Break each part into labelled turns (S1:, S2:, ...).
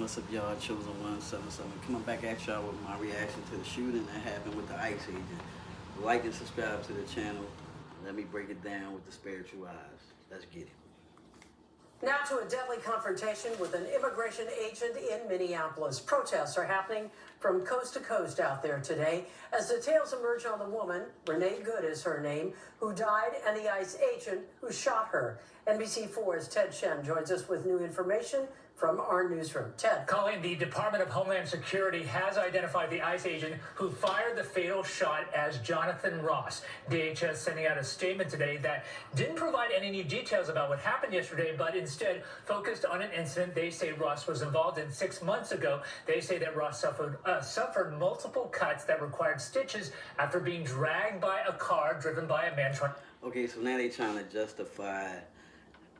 S1: What's up, y'all? Chosen 177 coming back at y'all with my reaction to the shooting that happened with the ICE agent. Like and subscribe to the channel. Let me break it down with the spiritual eyes. Let's get it.
S2: Now to a deadly confrontation with an immigration agent in Minneapolis. Protests are happening from coast to coast out there today as details emerge on the woman, Renee Good is her name, who died, and the ICE agent who shot her. NBC4's Ted Shen joins us with new information from our newsroom. Ted.
S3: Colleen, the Department of Homeland Security has identified the ICE agent who fired the fatal shot as Jonathan Ross. DHS sending out a statement today that didn't provide any new details about what happened yesterday, but instead focused on an incident they say Ross was involved in 6 months ago. They say that Ross suffered multiple cuts that required stitches after being dragged by a car driven by a man trying.
S1: Okay, so now they're trying to justify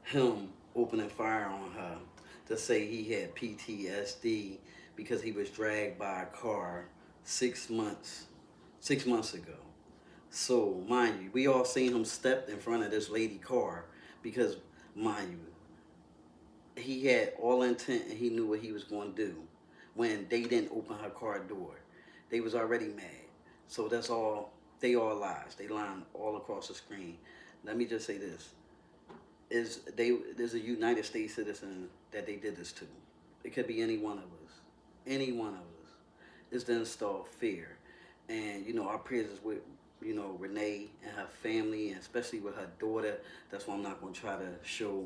S1: him opening fire on her to say he had PTSD because he was dragged by a car 6 months ago. So mind you, we all seen him step in front of this lady car because, mind you, he had all intent and he knew what he was going to do when they didn't open her car door. They was already mad. So that's all, they all lies. They lying all across the screen. Let me just say this. There's a United States citizen that they did this to. It could be any one of us. Any one of us. It's to install fear. And, our prayers is with, Renee and her family, and especially with her daughter. That's why I'm not going to try to show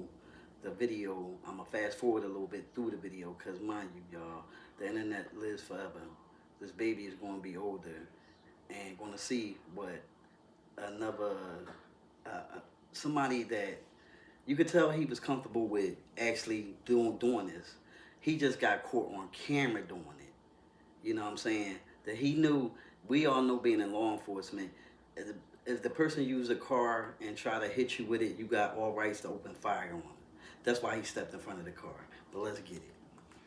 S1: the video. I'm going to fast forward a little bit through the video because, mind you, y'all, the internet lives forever. This baby is going to be older and going to see what another, somebody that you could tell he was comfortable with actually doing this. He just got caught on camera doing it. You know what I'm saying? That he knew, we all know being in law enforcement, if the person used a car and try to hit you with it, you got all rights to open fire on it. That's why he stepped in front of the car. But let's get it.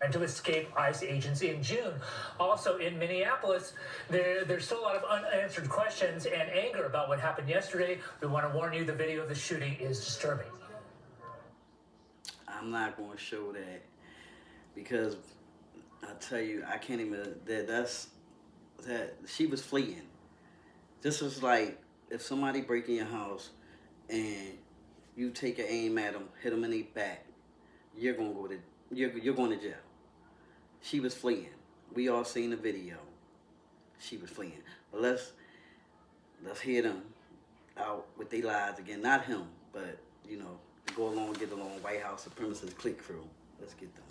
S3: And to escape ICE agents in June. Also in Minneapolis, there's still a lot of unanswered questions and anger about what happened yesterday. We want to warn you, the video of the shooting is disturbing.
S1: I'm not going to show that because I tell you, I can't even, that she was fleeing. This was like if somebody break in your house and you take an aim at them, hit them in the back, you're going to jail. She was fleeing. We all seen the video. She was fleeing. But let's hear them out with their lives again. Not him, but go along, get along. White House supremacist click crew. Let's get them.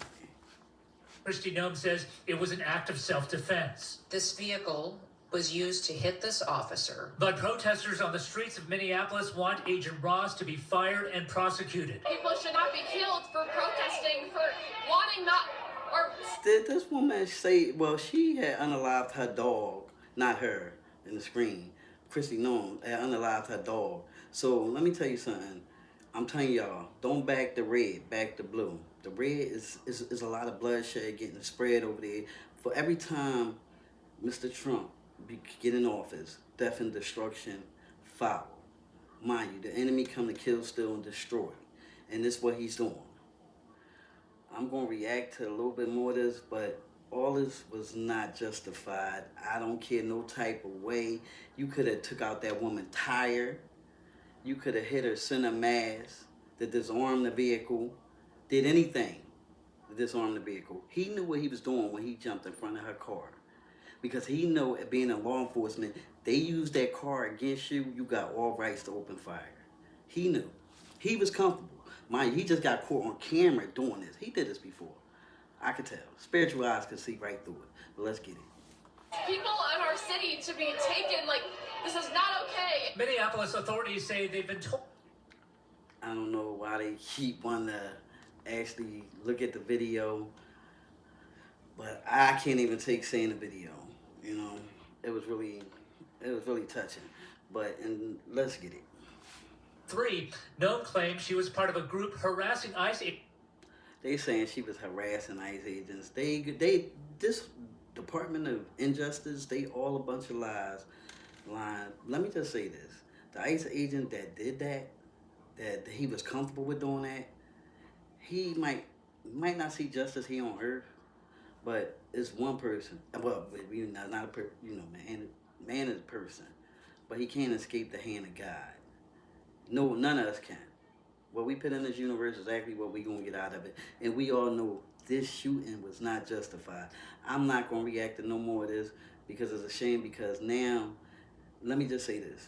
S3: Christy Nome says it was an act of self-defense.
S4: This vehicle was used to hit this officer.
S3: But protesters on the streets of Minneapolis want Agent Ross to be fired and prosecuted.
S5: People should not be killed for protesting, for wanting not, or...
S1: Did this woman say, well, she had unalived her dog, not her, in the screen. Christy Nome had unalived her dog. So let me tell you something. I'm telling y'all, don't back the red, back the blue. The red is a lot of bloodshed getting spread over there. For every time Mr. Trump get in office, death and destruction follow. Mind you, the enemy come to kill, steal, and destroy. And this is what he's doing. I'm going to react to a little bit more of this, but all this was not justified. I don't care no type of way. You could have took out that woman tire. You could have hit her center mass, to disarm the vehicle, did anything to disarm the vehicle. He knew what he was doing when he jumped in front of her car. Because he knew, being in law enforcement, they use that car against you, you got all rights to open fire. He knew. He was comfortable. Mind you, he just got caught on camera doing this. He did this before. I could tell. Spiritual eyes could see right through it. But let's get it.
S5: People in our city to be taken, like, this is not okay.
S3: Minneapolis authorities say they've been told.
S1: I don't know why they keep wanting to actually look at the video, but I can't even take saying the video. It was really touching. And let's get it.
S3: 3, Nome claims she was part of a group harassing ICE.
S1: They saying she was harassing ICE agents. This Department of Injustice, they all a bunch of lies. Lying. Let me just say this: the ICE agent that did that he was comfortable with doing that, he might not see justice here on earth, But it's one person. Well, not a person. Man is a person, but he can't escape the hand of God. No, none of us can. What we put in this universe is exactly what we gonna get out of it, and we all know this shooting was not justified. I'm not gonna react to no more of this because it's a shame. Because now, let me just say this: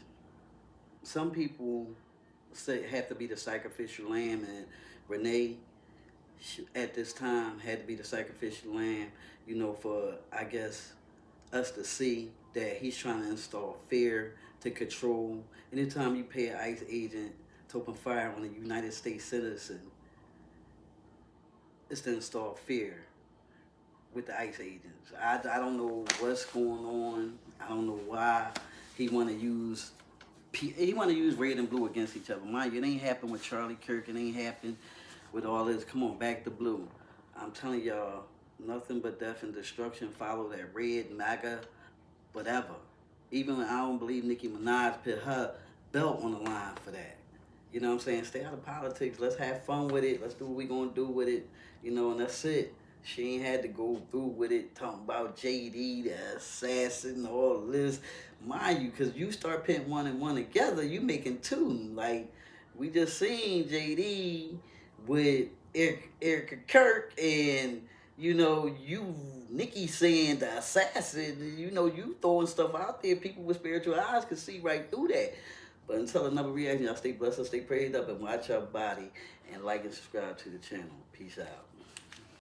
S1: some people say have to be the sacrificial lamb, and Renee at this time had to be the sacrificial lamb, for, I guess, us to see that he's trying to install fear to control. Anytime you pay an ICE agent to open fire on a United States citizen, it's to install fear with the ICE agents. I don't know what's going on. I don't know why he want to use red and blue against each other. Mind you, it ain't happened with Charlie Kirk. It ain't happened with all this. Come on, back to blue. I'm telling y'all, nothing but death and destruction follow that red MAGA, whatever. Even when I don't believe Nicki Minaj put her belt on the line for that. You know what I'm saying? Stay out of politics. Let's have fun with it. Let's do what we gonna do with it. And that's it. She ain't had to go through with it, talking about JD, the assassin, all this. Mind you, because you start putting one and one together, you making two. Like, we just seen JD with Erica Kirk, and Nikki saying the assassin. You throwing stuff out there. People with spiritual eyes can see right through that. But until another reaction, y'all stay blessed, stay prayed up, and watch your body, and like and subscribe to the channel. Peace out.